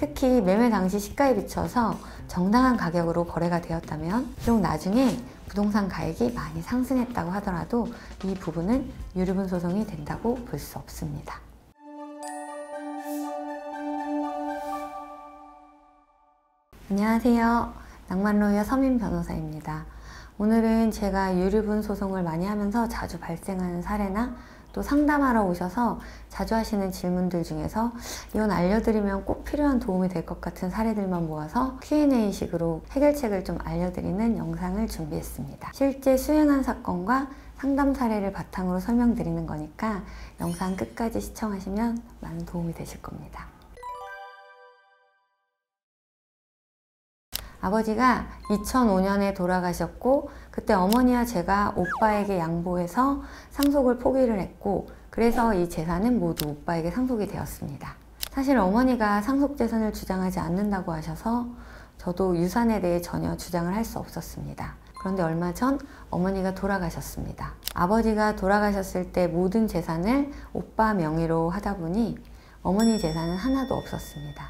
특히 매매 당시 시가에 비춰서 정당한 가격으로 거래가 되었다면 비록 나중에 부동산 가액이 많이 상승했다고 하더라도 이 부분은 유류분 소송이 된다고 볼 수 없습니다. 안녕하세요. 낭만로이어 서민 변호사입니다. 오늘은 제가 유류분 소송을 많이 하면서 자주 발생하는 사례나 또 상담하러 오셔서 자주 하시는 질문들 중에서 이건 알려드리면 꼭 필요한 도움이 될 것 같은 사례들만 모아서 Q&A식으로 해결책을 좀 알려드리는 영상을 준비했습니다. 실제 수행한 사건과 상담 사례를 바탕으로 설명드리는 거니까 영상 끝까지 시청하시면 많은 도움이 되실 겁니다. 아버지가 2005년에 돌아가셨고 그때 어머니와 제가 오빠에게 양보해서 상속을 포기를 했고 그래서 이 재산은 모두 오빠에게 상속이 되었습니다. 사실 어머니가 상속재산을 주장하지 않는다고 하셔서 저도 유산에 대해 전혀 주장을 할 수 없었습니다. 그런데 얼마 전 어머니가 돌아가셨습니다. 아버지가 돌아가셨을 때 모든 재산을 오빠 명의로 하다 보니 어머니 재산은 하나도 없었습니다.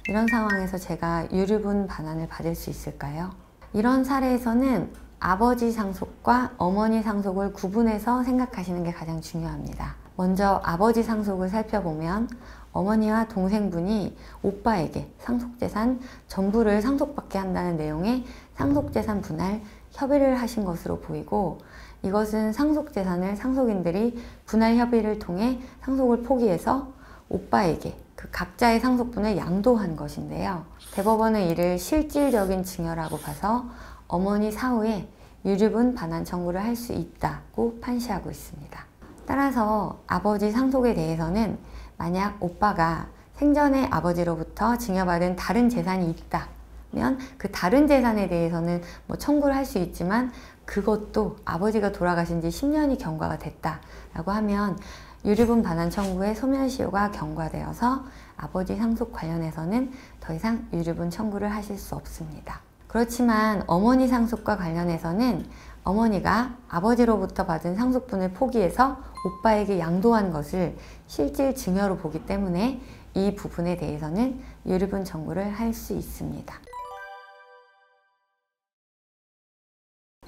이런 상황에서 제가 유류분 반환을 받을 수 있을까요? 이런 사례에서는 아버지 상속과 어머니 상속을 구분해서 생각하시는 게 가장 중요합니다. 먼저 아버지 상속을 살펴보면 어머니와 동생분이 오빠에게 상속재산 전부를 상속받게 한다는 내용의 상속재산 분할 협의를 하신 것으로 보이고 이것은 상속재산을 상속인들이 분할 협의를 통해 상속을 포기해서 오빠에게 그 각자의 상속분을 양도한 것인데요. 대법원은 이를 실질적인 증여라고 봐서 어머니 사후에 유류분 반환 청구를 할 수 있다고 판시하고 있습니다. 따라서 아버지 상속에 대해서는 만약 오빠가 생전에 아버지로부터 증여받은 다른 재산이 있다면 그 다른 재산에 대해서는 청구를 할 수 있지만 그것도 아버지가 돌아가신 지 10년이 경과가 됐다라고 하면 유류분 반환 청구의 소멸시효가 경과되어서 아버지 상속 관련해서는 더 이상 유류분 청구를 하실 수 없습니다. 그렇지만 어머니 상속과 관련해서는 어머니가 아버지로부터 받은 상속분을 포기해서 오빠에게 양도한 것을 실질 증여로 보기 때문에 이 부분에 대해서는 유류분 청구를 할 수 있습니다.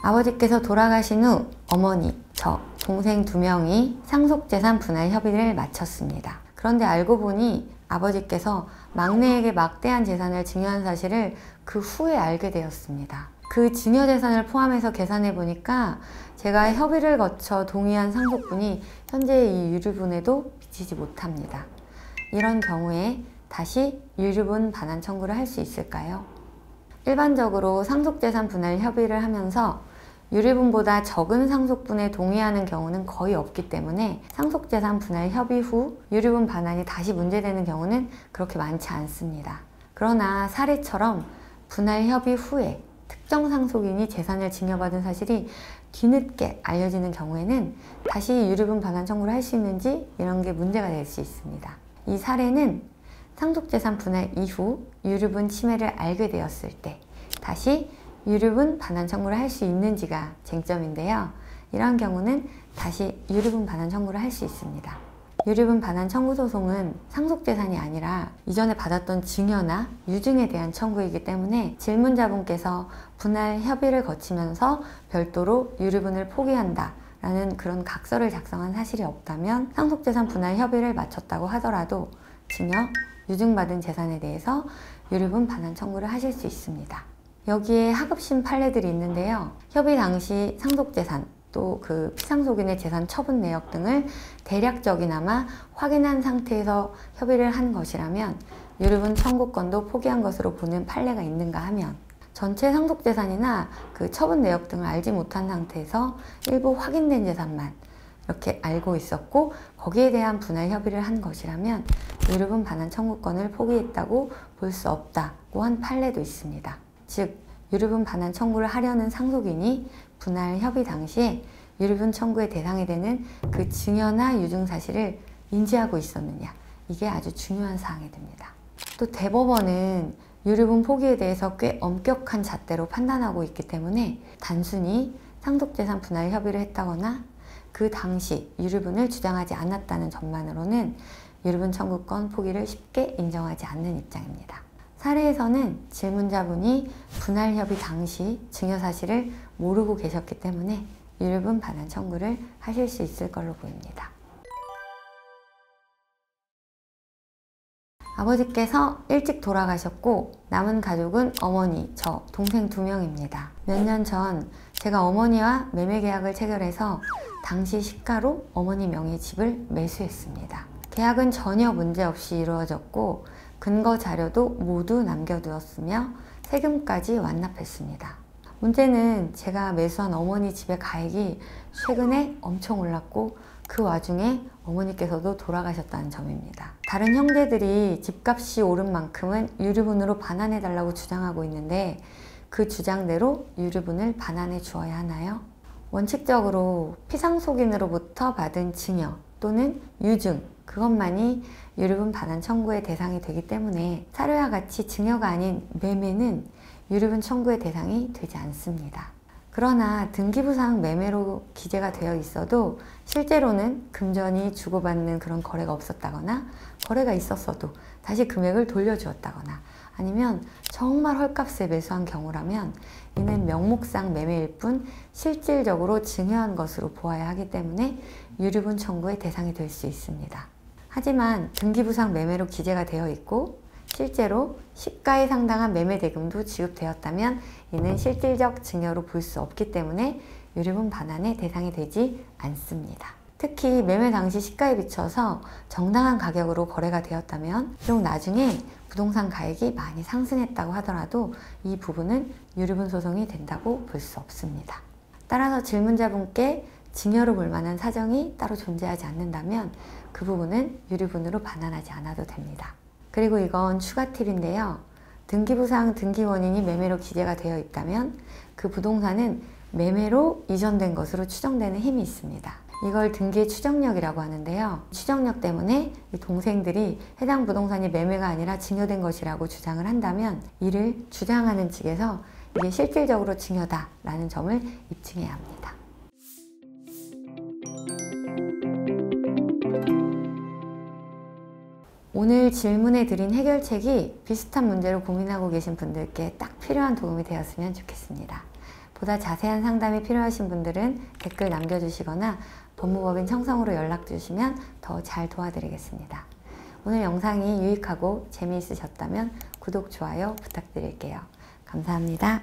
아버지께서 돌아가신 후 어머니, 저, 동생 2명이 상속재산 분할 협의를 마쳤습니다. 그런데 알고 보니 아버지께서 막내에게 막대한 재산을 증여한 사실을 그 후에 알게 되었습니다. 그 증여재산을 포함해서 계산해 보니까 제가 협의를 거쳐 동의한 상속분이 현재 이 유류분에도 미치지 못합니다. 이런 경우에 다시 유류분 반환 청구를 할 수 있을까요? 일반적으로 상속재산 분할 협의를 하면서 유류분보다 적은 상속분에 동의하는 경우는 거의 없기 때문에 상속재산 분할 협의 후 유류분 반환이 다시 문제되는 경우는 그렇게 많지 않습니다. 그러나 사례처럼 분할 협의 후에 특정 상속인이 재산을 증여받은 사실이 뒤늦게 알려지는 경우에는 다시 유류분 반환 청구를 할 수 있는지 이런 게 문제가 될 수 있습니다. 이 사례는 상속재산 분할 이후 유류분 침해를 알게 되었을 때 다시 유류분 반환 청구를 할 수 있는지가 쟁점인데요. 이러한 경우는 다시 유류분 반환 청구를 할 수 있습니다. 유류분 반환 청구 소송은 상속재산이 아니라 이전에 받았던 증여나 유증에 대한 청구이기 때문에 질문자분께서 분할 협의를 거치면서 별도로 유류분을 포기한다 라는 그런 각서를 작성한 사실이 없다면 상속재산 분할 협의를 마쳤다고 하더라도 증여, 유증받은 재산에 대해서 유류분 반환 청구를 하실 수 있습니다. 여기에 하급심 판례들이 있는데요. 협의 당시 상속재산 또 그 피상속인의 재산 처분 내역 등을 대략적이나마 확인한 상태에서 협의를 한 것이라면 유류분 청구권도 포기한 것으로 보는 판례가 있는가 하면 전체 상속재산이나 그 처분 내역 등을 알지 못한 상태에서 일부 확인된 재산만 이렇게 알고 있었고 거기에 대한 분할 협의를 한 것이라면 유류분 반환 청구권을 포기했다고 볼 수 없다고 한 판례도 있습니다. 즉 유류분 반환 청구를 하려는 상속인이 분할 협의 당시에 유류분 청구의 대상이 되는 그 증여나 유증 사실을 인지하고 있었느냐, 이게 아주 중요한 사항이 됩니다. 또 대법원은 유류분 포기에 대해서 꽤 엄격한 잣대로 판단하고 있기 때문에 단순히 상속재산 분할 협의를 했다거나 그 당시 유류분을 주장하지 않았다는 점만으로는 유류분 청구권 포기를 쉽게 인정하지 않는 입장입니다. 사례에서는 질문자분이 분할 협의 당시 증여 사실을 모르고 계셨기 때문에 유류분 반환 청구를 하실 수 있을 걸로 보입니다. 아버지께서 일찍 돌아가셨고 남은 가족은 어머니, 저, 동생 2명입니다. 몇 년 전 제가 어머니와 매매 계약을 체결해서 당시 시가로 어머니 명의 집을 매수했습니다. 계약은 전혀 문제없이 이루어졌고 근거 자료도 모두 남겨두었으며 세금까지 완납했습니다. 문제는 제가 매수한 어머니 집의 가액이 최근에 엄청 올랐고 그 와중에 어머니께서도 돌아가셨다는 점입니다. 다른 형제들이 집값이 오른 만큼은 유류분으로 반환해달라고 주장하고 있는데 그 주장대로 유류분을 반환해 주어야 하나요? 원칙적으로 피상속인으로부터 받은 증여 또는 유증 그것만이 유류분 반환 청구의 대상이 되기 때문에 사료와 같이 증여가 아닌 매매는 유류분 청구의 대상이 되지 않습니다. 그러나 등기부상 매매로 기재가 되어 있어도 실제로는 금전이 주고받는 그런 거래가 없었다거나 거래가 있었어도 다시 금액을 돌려주었다거나 아니면 정말 헐값에 매수한 경우라면 이는 명목상 매매일 뿐 실질적으로 증여한 것으로 보아야 하기 때문에 유류분 청구의 대상이 될 수 있습니다. 하지만 등기부상 매매로 기재가 되어 있고 실제로 시가에 상당한 매매 대금도 지급되었다면 이는 실질적 증여로 볼 수 없기 때문에 유류분 반환의 대상이 되지 않습니다. 특히 매매 당시 시가에 비춰서 정당한 가격으로 거래가 되었다면 비록 나중에 부동산 가액이 많이 상승했다고 하더라도 이 부분은 유류분 소송이 된다고 볼 수 없습니다. 따라서 질문자분께 증여로 볼 만한 사정이 따로 존재하지 않는다면 그 부분은 유류분으로 반환하지 않아도 됩니다. 그리고 이건 추가 팁인데요. 등기부상 등기 원인이 매매로 기재가 되어 있다면 그 부동산은 매매로 이전된 것으로 추정되는 힘이 있습니다. 이걸 등기의 추정력이라고 하는데요. 추정력 때문에 이 동생들이 해당 부동산이 매매가 아니라 증여된 것이라고 주장을 한다면 이를 주장하는 측에서 이게 실질적으로 증여다라는 점을 입증해야 합니다. 오늘 질문해 드린 해결책이 비슷한 문제로 고민하고 계신 분들께 딱 필요한 도움이 되었으면 좋겠습니다. 보다 자세한 상담이 필요하신 분들은 댓글 남겨주시거나 법무법인 청성으로 연락 주시면 더 잘 도와드리겠습니다. 오늘 영상이 유익하고 재미있으셨다면 구독, 좋아요 부탁드릴게요. 감사합니다.